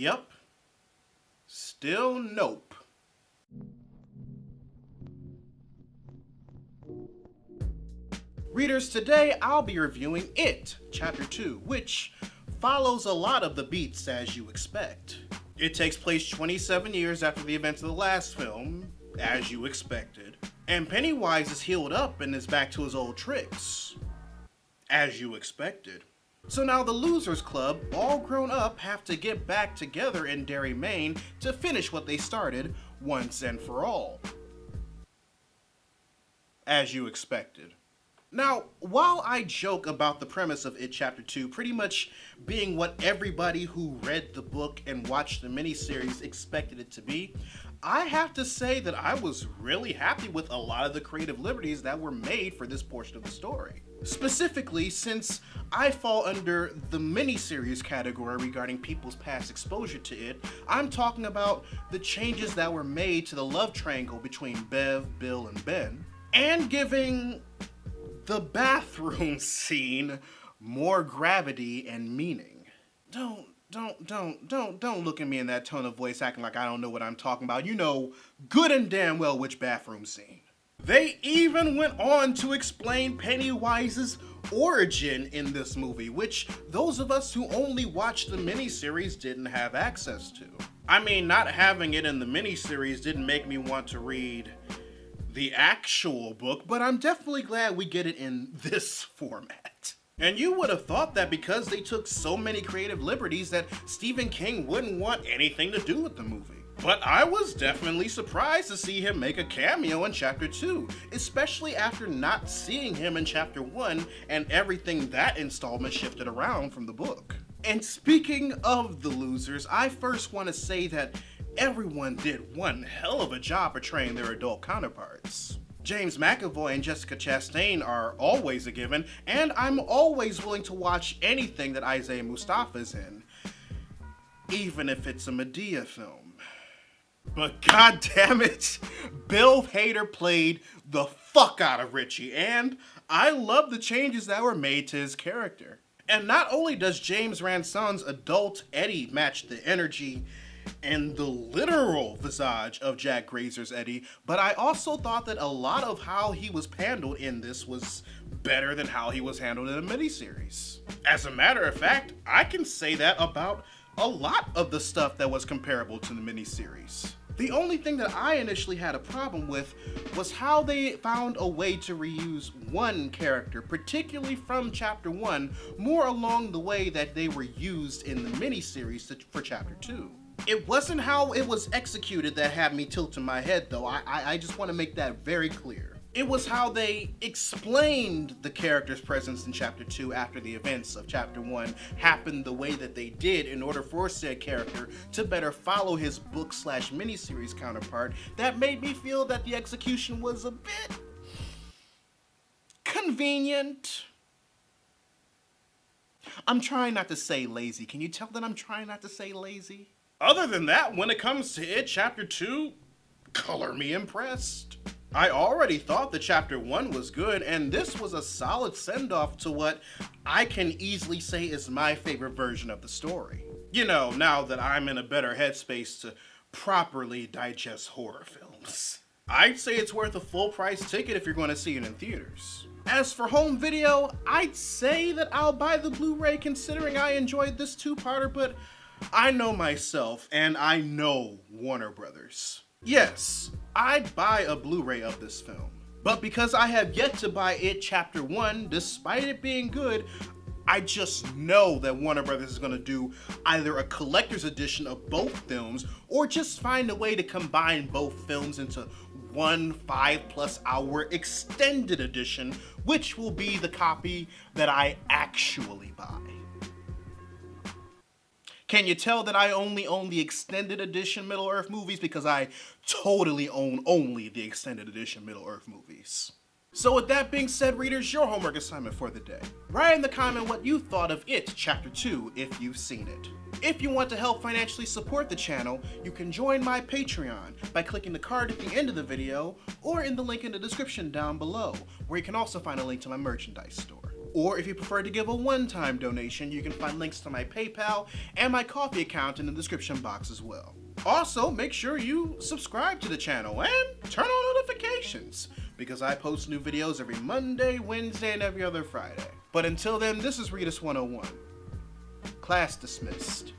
Yep. Still nope. Readers, today I'll be reviewing It, Chapter 2, which follows a lot of the beats as you expect. It takes place 27 years after the events of the last film, as you expected, and Pennywise is healed up and is back to his old tricks, as you expected. So now the Losers Club, all grown up, have to get back together in Derry, Maine to finish what they started once and for all, as you expected. Now, while I joke about the premise of It Chapter 2 pretty much being what everybody who read the book and watched the miniseries expected it to be, I have to say that I was really happy with a lot of the creative liberties that were made for this portion of the story. Specifically, since I fall under the miniseries category regarding people's past exposure to it, I'm talking about the changes that were made to the love triangle between Bev, Bill, and Ben, and giving the bathroom scene more gravity and meaning. Don't look at me in that tone of voice acting like I don't know what I'm talking about. You know good and damn well which bathroom scene. They even went on to explain Pennywise's origin in this movie, which those of us who only watched the miniseries didn't have access to. I mean, not having it in the miniseries didn't make me want to read the actual book, but I'm definitely glad we get it in this format. And you would have thought that because they took so many creative liberties that Stephen King wouldn't want anything to do with the movie. But I was definitely surprised to see him make a cameo in Chapter 2, especially after not seeing him in Chapter 1 and everything that installment shifted around from the book. And speaking of the losers, I first want to say that everyone did one hell of a job portraying their adult counterparts. James McAvoy and Jessica Chastain are always a given, and I'm always willing to watch anything that Isaiah Mustafa's in, even if it's a Medea film. But god damn it, Bill Hader played the fuck out of Richie, and I love the changes that were made to his character. And not only does James Ransone's adult Eddie match the energy and the literal visage of Jack Grazer's Eddie, but I also thought that a lot of how he was handled in this was better than how he was handled in the miniseries. As a matter of fact, I can say that about a lot of the stuff that was comparable to the miniseries. The only thing that I initially had a problem with was how they found a way to reuse one character, particularly from Chapter 1, more along the way that they were used in the miniseries for Chapter 2. It wasn't how it was executed that had me tilting my head, though. I just want to make that very clear. It was how they explained the character's presence in Chapter 2 after the events of Chapter 1 happened the way that they did in order for said character to better follow his book/miniseries counterpart that made me feel that the execution was a bit convenient. I'm trying not to say lazy. Can you tell that I'm trying not to say lazy? Other than that, when it comes to It Chapter 2, color me impressed. I already thought that Chapter 1 was good, and this was a solid send-off to what I can easily say is my favorite version of the story. You know, now that I'm in a better headspace to properly digest horror films. I'd say it's worth a full price ticket if you're going to see it in theaters. As for home video, I'd say that I'll buy the Blu-ray considering I enjoyed this two-parter, but I know myself, and I know Warner Brothers. Yes, I'd buy a Blu-ray of this film. But because I have yet to buy It Chapter 1, despite it being good, I just know that Warner Brothers is going to do either a collector's edition of both films, or just find a way to combine both films into one 5+ hour extended edition, which will be the copy that I actually buy. Can you tell that I only own the extended edition Middle-earth movies? Because I totally own only the extended edition Middle-earth movies. So with that being said, readers, your homework assignment for the day. Write in the comment what you thought of It Chapter 2 if you've seen it. If you want to help financially support the channel, you can join my Patreon by clicking the card at the end of the video or in the link in the description down below, where you can also find a link to my merchandise store. Or if you prefer to give a one-time donation, you can find links to my PayPal and my Ko-fi account in the description box as well. Also, make sure you subscribe to the channel and turn on notifications, because I post new videos every Monday, Wednesday, and every other Friday. But until then, this is Readus 101. Class dismissed.